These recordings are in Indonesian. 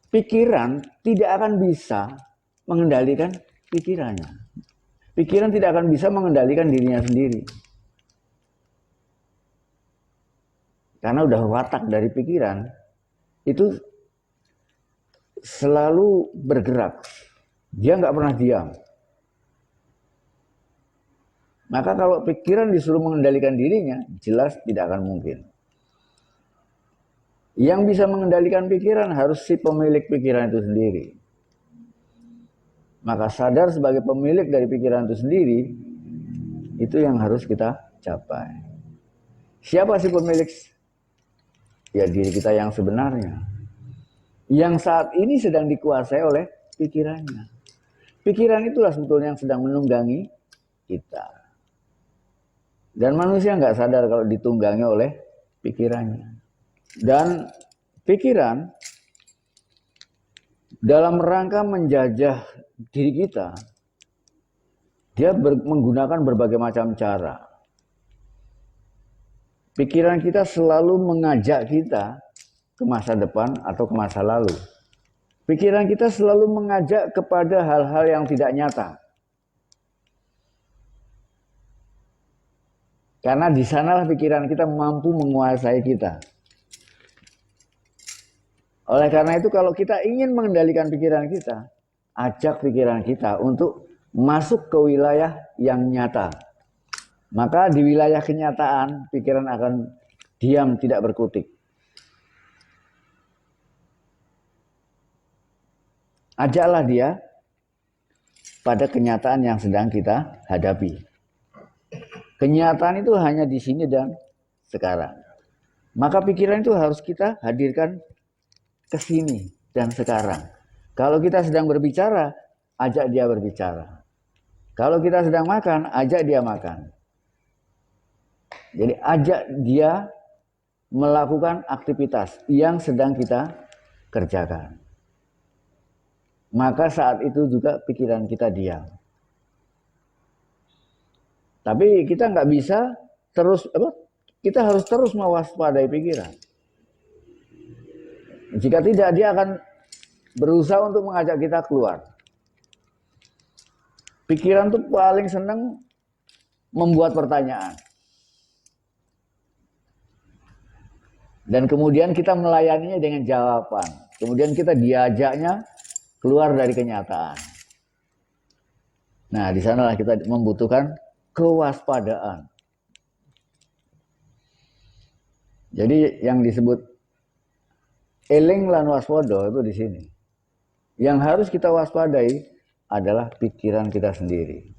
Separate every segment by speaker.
Speaker 1: pikiran tidak akan bisa mengendalikan pikirannya. Pikiran tidak akan bisa mengendalikan dirinya sendiri. Karena udah watak dari pikiran itu selalu bergerak. Dia nggak pernah diam. Maka kalau pikiran disuruh mengendalikan dirinya, jelas tidak akan mungkin. Yang bisa mengendalikan pikiran harus si pemilik pikiran itu sendiri. Maka sadar sebagai pemilik dari pikiran itu sendiri, itu yang harus kita capai. Siapa sih pemilik? Ya diri kita yang sebenarnya. Yang saat ini sedang dikuasai oleh pikirannya. Pikiran itulah sebetulnya yang sedang menunggangi kita. Dan manusia nggak sadar kalau ditunggangi oleh pikirannya. Dan pikiran dalam rangka menjajah diri kita, dia menggunakan berbagai macam cara. Pikiran kita selalu mengajak kita ke masa depan atau ke masa lalu. Pikiran kita selalu mengajak kepada hal-hal yang tidak nyata. Karena di sanalah pikiran kita mampu menguasai kita. Oleh karena itu kalau kita ingin mengendalikan pikiran kita, ajak pikiran kita untuk masuk ke wilayah yang nyata. Maka di wilayah kenyataan, pikiran akan diam tidak berkutik. Ajaklah dia pada kenyataan yang sedang kita hadapi. Kenyataan itu hanya di sini dan sekarang. Maka pikiran itu harus kita hadirkan ke sini dan sekarang. Kalau kita sedang berbicara, ajak dia berbicara. Kalau kita sedang makan, ajak dia makan. Jadi ajak dia melakukan aktivitas yang sedang kita kerjakan. Maka saat itu juga pikiran kita diam. Tapi kita nggak bisa terus, kita harus terus mewaspadai pikiran. Jika tidak, dia akan berusaha untuk mengajak kita keluar. Pikiran tuh paling senang membuat pertanyaan. Dan kemudian kita melayaninya dengan jawaban. Kemudian kita diajaknya keluar dari kenyataan. Nah, di sanalah kita membutuhkan kewaspadaan. Jadi yang disebut eling lan waspada itu di sini. Yang harus kita waspadai adalah pikiran kita sendiri.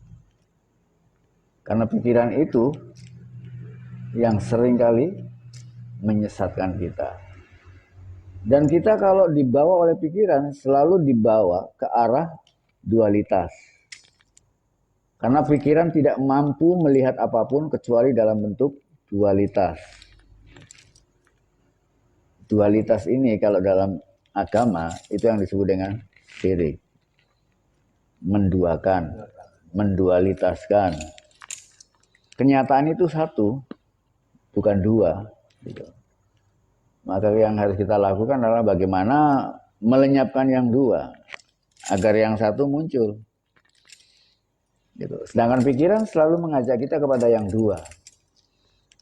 Speaker 1: Karena pikiran itu yang seringkali menyesatkan kita. Dan kita kalau dibawa oleh pikiran selalu dibawa ke arah dualitas. Karena pikiran tidak mampu melihat apapun kecuali dalam bentuk dualitas. Dualitas ini kalau dalam agama itu yang disebut dengan syirik. Menduakan, mendualitaskan. Kenyataan itu satu, bukan dua. Gitu. Maka yang harus kita lakukan adalah bagaimana melenyapkan yang dua, agar yang satu muncul. Gitu. Sedangkan pikiran selalu mengajak kita kepada yang dua.